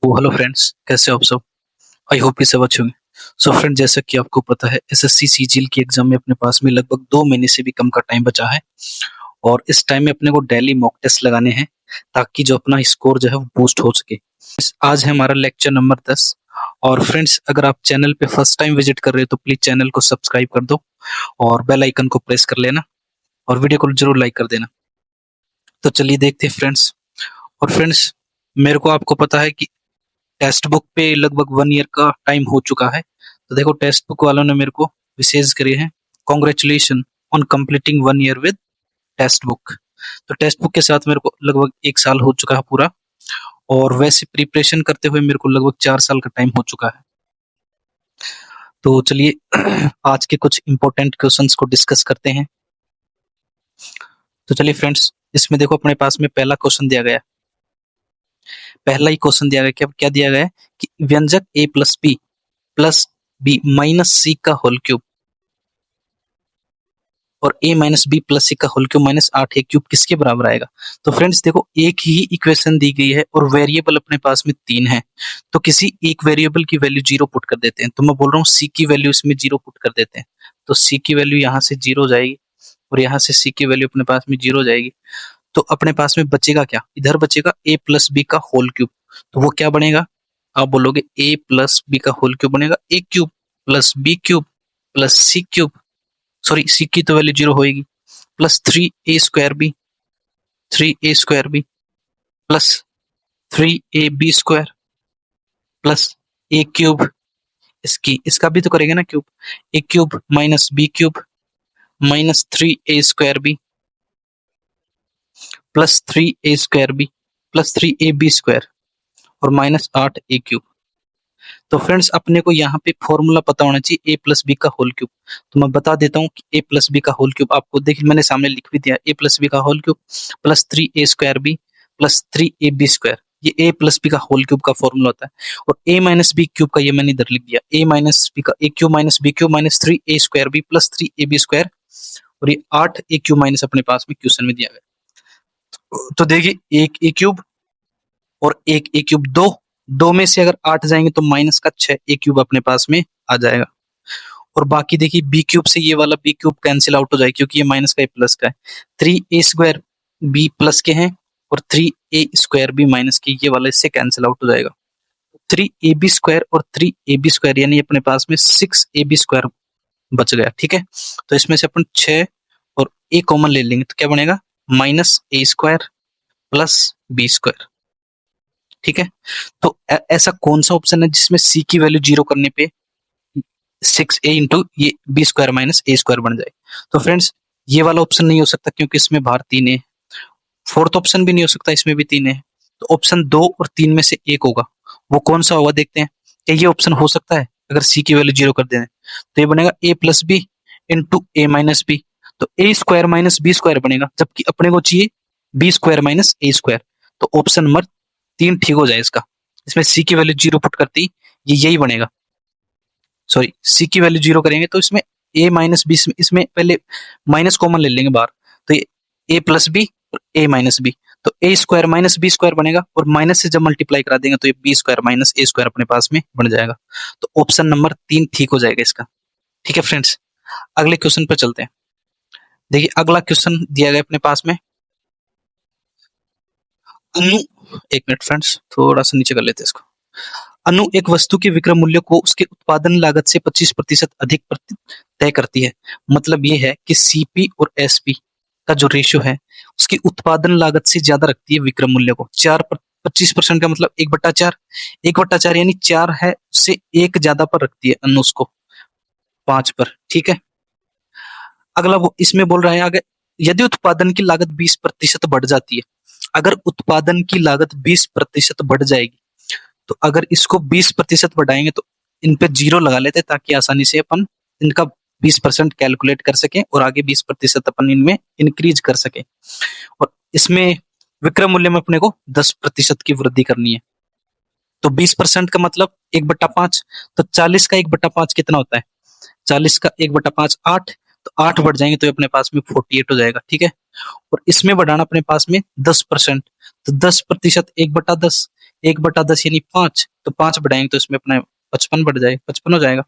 Hello friends, कैसे हो आप सब। आई होप कि सब अच्छे होंगे। सो फ्रेंड, जैसा कि आपको पता है, एसएससी सीजीएल की एग्जाम में अपने पास में लगभग 2 महीने से भी कम का टाइम बचा है। और इस टाइम में अपने को डेली मॉक टेस्ट लगाने हैं ताकि जो अपना स्कोर जो है वो बूस्ट हो सके। आज है हमारा लेक्चर नंबर 10। और फ्रेंड्स, अगर आप चैनल पे फर्स्ट टाइम विजिट कर रहे हो तो प्लीज चैनल को सब्सक्राइब कर दो और बेल आइकन को प्रेस कर लेना और वीडियो को जरूर लाइक कर देना। तो चलिए देखते हैं फ्रेंड्स। और फ्रेंड्स, मेरे को आपको पता है कि टेक्स्ट बुक पे लगभग 1 ईयर का टाइम हो चुका है। तो देखो, टेक्स्ट बुक वालों ने मेरे को विशेष करे हैं, congratulation on completing 1 year with text book. तो टेक्स्ट बुक के साथ मेरे को लगभग 1 साल हो चुका है पूरा। और वैसे प्रिपरेशन करते हुए मेरे को लगभग 4 साल का टाइम हो चुका है। तो चलिए आज के कुछ इंपॉर्टेंट क्वेश्चंस को डिस्कस करते हैं। तो चलिए फ्रेंड्स, इसमें देखो अपने पास में पहला क्वेश्चन दिया गया है। पहला ही क्वेश्चन दिया गया, क्या दिया गया है कि व्यंजक प्लस बी माइनस सी का होल क्यूब और a माइनस बी प्लस सी का whole cube minus 8a cube किसके बराबर आएगा। तो फ्रेंड्स देखो, एक ही इक्वेशन दी गई है और वेरिएबल अपने पास में 3 है। तो किसी एक वेरिएबल की वैल्यू 0 पुट कर देते हैं। तो मैं बोल रहा हूँ c की वैल्यू इसमें 0 पुट कर देते हैं। तो c की वैल्यू यहाँ से 0 हो जाएगी और यहाँ से c की वैल्यू अपने पास में 0 हो जाएगी। तो अपने पास में बचेगा क्या, इधर बचेगा a प्लस बी का होल क्यूब। तो वो क्या बनेगा, आप बोलोगे a प्लस बी का होल क्यूब बनेगा a cube plus B cube plus C cube, sorry C की तो वैल्यू 0 होएगी, plus 3a square B plus 3ab square plus a cube, इसका भी तो करेंगे ना cube, a cube minus B cube minus 3a square B plus 3a square B plus 3ab square और minus 8a cube. तो friends, अपने को यहाँ पे फॉर्मूला पता होना चाहिए a प्लस बी का होल क्यूब। तो मैं बता देता हूँ कि a प्लस बी का होल क्यूब आपको देखिए मैंने सामने लिख भी दिया, a प्लस बी का whole cube plus 3a square B plus 3ab square, ये a प्लस बी का होल क्यूब का फॉर्मूला होता है। और a माइनस बी क्यूब का ये मैंने इधर लिख दिया, a माइनस बी का a cube minus B cube minus 3a square B plus 3ab square और ये 8a क्यूब माइनस अपने पास में क्वेश्चन में दिया गया। तो देखिए, एक a क्यूब और एक a क्यूब, दो में से अगर 8 जाएंगे तो माइनस का 6 a क्यूब अपने पास में आ जाएगा। और बाकी देखिए, बी क्यूब से ये वाला बी क्यूब कैंसिल आउट हो जाएगा क्योंकि ये माइनस का, प्लस का है। 3a स्क्वायर बी प्लस के हैं और 3a स्क्वायर बी माइनस के, ये वाला इससे कैंसिल आउट हो जाएगा। 3ab स्क्वायर और 3ab स्क्वायर यानी अपने पास में 6ab स्क्वायर बच गया। ठीक है, तो इसमें से अपन 6 और a कॉमन ले लेंगे तो क्या बनेगा, minus a square plus B square. ठीक है, तो ऐसा कौन सा ऑप्शन है जिसमें c की वैल्यू 0 करने पे 6a इंटू ये B square minus a square बन जाए। तो फ्रेंड्स, ये वाला ऑप्शन नहीं हो सकता क्योंकि इसमें बाहर 3 है। फोर्थ ऑप्शन भी नहीं हो सकता, इसमें भी 3 है। तो ऑप्शन 2 और 3 में से एक होगा। वो कौन सा होगा देखते हैं। क्या ये ऑप्शन हो सकता है अगर c की वैल्यू 0 कर दें तो ये बनेगा a plus B into A minus B. तो a square minus B square बनेगा, जबकि अपने को चाहिए B square minus a square. तो ऑप्शन नंबर 3 ठीक हो जाए इसका। इसमें c की वैल्यू 0 पुट करती ये यही बनेगा। सॉरी, c की वैल्यू 0 करेंगे तो इसमें a माइनस बी, इसमें पहले माइनस कॉमन ले लेंगे बाहर, तो ये a प्लस बी और a माइनस बी। तो a square minus B square बनेगा और माइनस से जब मल्टीप्लाई करा देंगे तो ये B square minus a square अपने पास में बन जाएगा। तो ऑप्शन नंबर 3 ठीक हो जाएगा इसका। ठीक है फ्रेंड्स, अगले क्वेश्चन पर चलते हैं। देखिए, अगला क्वेश्चन दिया गया अपने पास में, अनु, एक मिनट फ्रेंड्स, थोड़ा सा नीचे कर लेते हैं इसको। अनु एक वस्तु के विक्रय मूल्य को उसके उत्पादन लागत से 25% अधिक तय करती है। मतलब ये है कि सीपी और एसपी का जो रेशियो है उसकी उत्पादन लागत से ज्यादा रखती है विक्रय मूल्य को। 25% का मतलब 1/4, 1/4 यानी 4 है उससे एक ज्यादा पर रखती है अनु उसको 5 पर। ठीक है, अगला वो इसमें बोल रहा है आगे, यदि उत्पादन की लागत 20% बढ़ जाती है, अगर उत्पादन की लागत 20% बढ़ जाएगी तो अगर इसको 20% बढ़ाएंगे तो इन पे 0 लगा लेते हैं ताकि आसानी से अपन इनका 20% कैलकुलेट कर सकें और आगे 20% अपन इनमें इंक्रीज कर सके। और इसमें विक्रय मूल्य में अपने को 10% की वृद्धि करनी है। तो 20% का मतलब 1/5, तो 40 का 1/5 कितना होता है, 40 का 1/5 8, तो 8 बढ़ जाएंगे तो अपने पास में 48 हो जाएगा। ठीक है, और इसमें बढ़ाना अपने पास में 10%, तो 10% 1/10, 1/10 यानी 5, तो 5 बढ़ाएंगे तो इसमें अपना 55 बढ़ जाएगा, 55 हो जाएगा।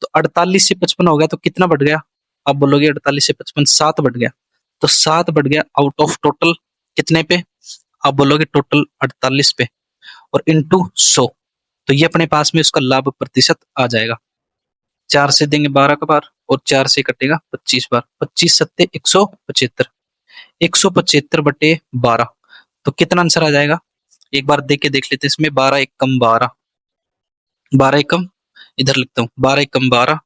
तो 48 से 55 हो गया तो कितना बढ़ गया? आप बोलोगे 48 से 55 7 बढ़ गया, तो 7 बढ़ गया आउट ऑफ टोटल कितने पे? आप बोलोगे टोटल 48 पे, और इंटू 100, तो ये अपने पास में उसका लाभ प्रतिशत आ जाएगा। 4 से देंगे 12 का बार, और 4 से कटेगा 25 बार, 25 सत्ते 175, 175 बटे 12, तो कितना आंसर आ जाएगा? एक बार देख के देख लेते हैं इसमें। 12 एक कम 12, 12 एक कम, इधर लिखता हूँ 12 एक कम 12,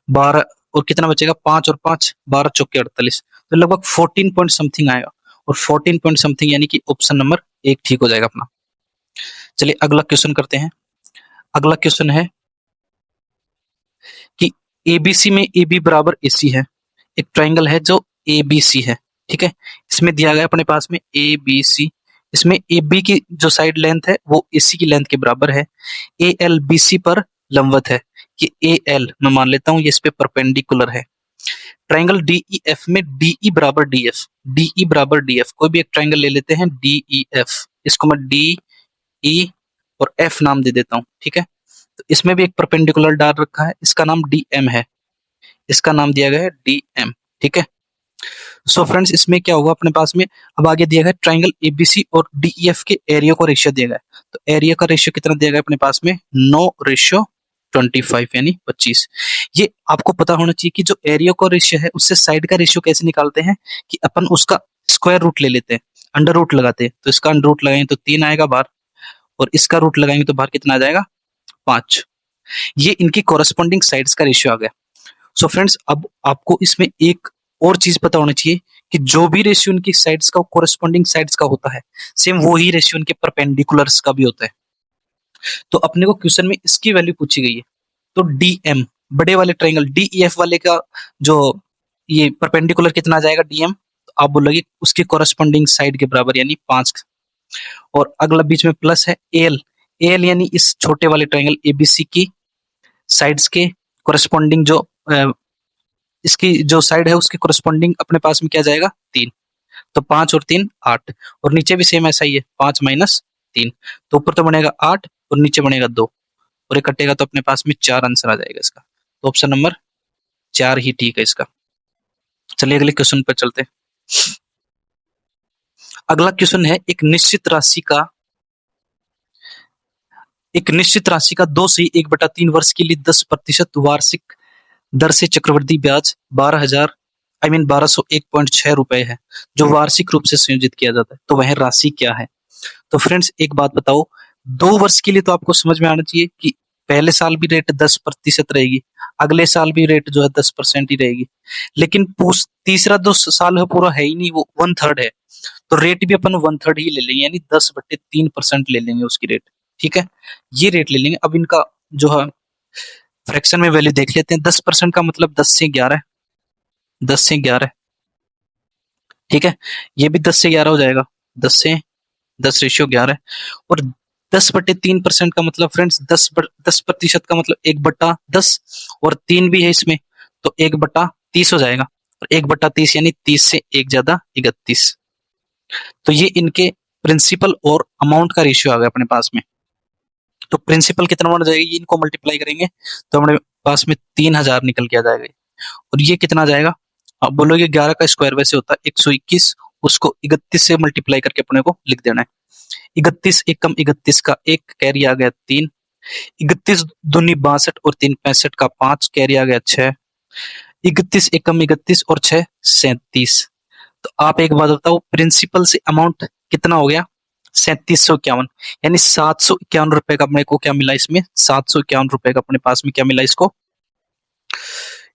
12 और कितना बचेगा? 5 और 5, 12 चौके 48, तो लगभग 14 पॉइंट समथिंग आएगा, और 14 पॉइंट समथिंग यानी कि ऑप्शन नंबर 1 ठीक हो जाएगा अपना। चलिए अगला क्वेश्चन करते हैं। अगला क्वेश्चन है कि एबीसी में AB बराबर AC है, एक ट्राइंगल है जो ABC है, ठीक है। इसमें दिया गया अपने पास में ABC, इसमें AB की जो साइड लेंथ है वो AC की लेंथ के बराबर है, AL BC पर लंबवत है, ये AL मैं मान लेता हूँ ये इस पे परपेंडिकुलर है। ट्राइंगल DEF में DE बराबर DF, DE बराबर DF, कोई भी एक ट्राइंगल ले लेते हैं DEF, इसको मैं DE और F नाम दे देता हूँ, ठीक है। तो इसमें भी एक परपेंडिकुलर डाल रखा है, इसका नाम DM है, इसका नाम दिया गया है DM, ठीक है। सो फ्रेंड्स इसमें क्या होगा अपने पास में, अब आगे दिया गया ट्राइंगल ABC और DEF के एरिया का रेशियो दिया गया है, तो एरिया का रेशियो कितना दिया गया अपने पास में? 9:25 यानी 25। ये आपको पता होना चाहिए कि जो एरिया का रेशियो है उससे साइड का रेशियो कैसे निकालते हैं, कि अपन उसका स्क्वायर रूट ले लेते हैं, अंडर रूट लगाते हैं, तो इसका अंडर रूट लगाएंगे तो 3 आएगा बाहर, और इसका रूट लगाएंगे तो बाहर कितना आ जाएगा? 5। ये इनकी कोरस्पॉन्डिंग साइड्स का रेशियो आ गया। सो फ्रेंड्स अब आपको इसमें एक और चीज पता होनी चाहिए कि जो भी रेशियो उनकी साइड्स का कोरस्पॉन्डिंग साइड्स का होता है, सेम वो ही रेशियो उनके परपेंडिकुलर्स का भी होता है। तो अपने को क्वेश्चन में इसकी वैल्यू पूछी गई है, तो DM बड़े वाले ट्राइंगल DEF वाले का जो ये परपेंडिकुलर कितना आ जाएगा DM, तो आप बोलोगे उसके कोरस्पॉन्डिंग साइड के बराबर यानी 5, और अगला बीच में प्लस है AL, AL यानी इस छोटे वाले ट्राइंगल ABC की साइड्स के कोरस्पॉन्डिंग जो इसकी जो साइड है उसके कोरस्पॉन्डिंग अपने पास में क्या जाएगा? 3, तो 5 और 3 8, और नीचे भी सेम ऐसा ही है, 5 माइनस 3, तो ऊपर तो बनेगा 8 और नीचे बनेगा 2, और ये कटेगा तो अपने पास में 4 आंसर आ जाएगा इसका, तो ऑप्शन नंबर 4 ही ठीक है इसका। चलिए अगले क्वेश्चन पर चलते हैं। अगला क्वेश्चन है एक निश्चित राशि का 2 से 1/3 वर्ष के लिए 10% वार्षिक दर से चक्रवृद्धि ब्याज 1201.6 रुपए है, जो वार्षिक रूप से संयोजित किया जाता है, तो वह राशि क्या है? तो फ्रेंड्स एक बात बताओ, 2 वर्ष के लिए तो आपको समझ में आना चाहिए कि पहले साल भी रेट 10% रहेगी, अगले साल भी रेट जो है 10% ही रहेगी, लेकिन तीसरा 2 साल है पूरा है ही नहीं, वो 1/3 है, तो रेट भी अपन 1/3 ही ले लेंगे, यानी 10/3% ले लेंगे उसकी रेट, ठीक है। ये रेट ले लेंगे। अब इनका जो है फ्रैक्शन में वैल्यू देख लेते हैं। 10% का मतलब 10 से 11, 10 से 11, ठीक है। ये भी 10 से 11 हो जाएगा, 10 से 10 रेशियो 11, और 10/3% का मतलब फ्रेंड्स 10% का मतलब 1/10, और 3 भी है इसमें, तो 1/30 हो जाएगा, और 1/30 यानी 30 से 1 ज्यादा 31, तो ये इनके प्रिंसिपल और अमाउंट का रेशियो आ गया अपने पास में। तो प्रिंसिपल कितना बन जाएगा, ये इनको मल्टीप्लाई करेंगे तो हमारे पास में 3000 निकल के आ जाएगा, और ये कितना आ जाएगा? आप बोलोगे 11 का स्क्वायर वैसे होता है 121, उसको 31 से मल्टीप्लाई करके अपने को लिख देना है। 31 एकम 31 का 1 कैरी आ गया 3, 31 दूनी 62 और 3 65 का 5 कैरी आ गया 6, 31 एकम 31 और 6 37। तो आप एक बात बताओ, प्रिंसिपल से अमाउंट कितना हो गया? 3751, यानी 751 रुपए का अपने को क्या मिला इसमें? 751 रुपए का अपने पास में क्या मिला इसको?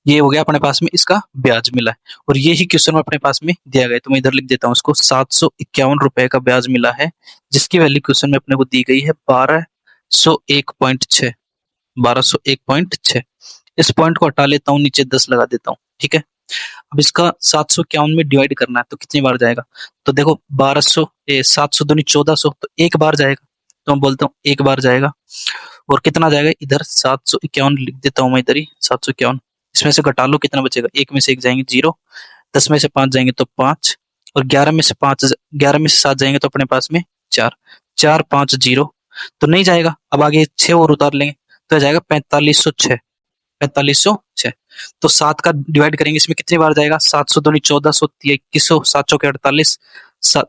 ये हो गया अपने पास में इसका ब्याज मिला है, और ये ही क्वेश्चन में अपने पास में दिया गया है, तो मैं इधर लिख देता हूँ इसको, 751 रुपए का ब्याज मिला है, जिसकी वैल्यू क्वेश्चन में अपने को दी गई है 1201.6, 1201.6। इस पॉइंट को हटा लेता हूँ, नीचे 10 लगा देता हूँ, ठीक है। अब इसका 751 में डिवाइड करना है तो कितनी बार जाएगा? तो देखो 700 दूनी 1400, तो एक बार जाएगा, तो मैं बोलता हूँ एक बार जाएगा, और कितना जाएगा इधर? 751 लिख देता हूँ मैं इधर ही, 751, इसमें से घटा लो कितना बचेगा? एक में से एक जाएंगे 0, 10 में से 5 जाएंगे तो 5, और 11 में से 7 जाएंगे तो अपने पास में 4, 450 तो नहीं जाएगा। अब आगे 6 और उतार लेंगे तो आ जाएगा 4506, 4506। तो 7 का डिवाइड करेंगे इसमें कितनी बार जाएगा, 700 दूनी 1400, 2100, 7 चौके 48, 7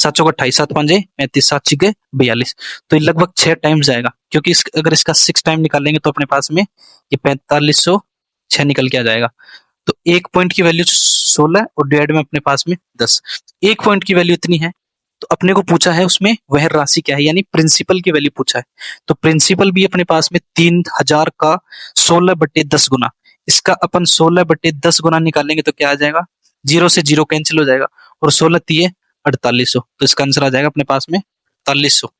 चौके 28, 7 पांजे 35, 7 छिके 42। तो ये लगभग 6 टाइम्स जाएगा, क्योंकि अगर इसका 6 टाइम निकालेंगे तो अपने पास में ये 4506 निकल के आ जाएगा। तो एक पॉइंट की वैल्यू 16 और डिवाइड में अपने पास में 10, एक पॉइंट की वैल्यू इतनी है। तो अपने को पूछा है उसमें वह राशि क्या है, यानी प्रिंसिपल की वैल्यू पूछा है। तो प्रिंसिपल भी अपने पास में 3000 का 16/10 गुना, इसका अपन 16/10 गुना निकालेंगे तो क्या आ जाएगा, 0 से 0 कैंसिल हो जाएगा और 16 3 4800, तो इसका आंसर आ जाएगा अपने पास में 4800।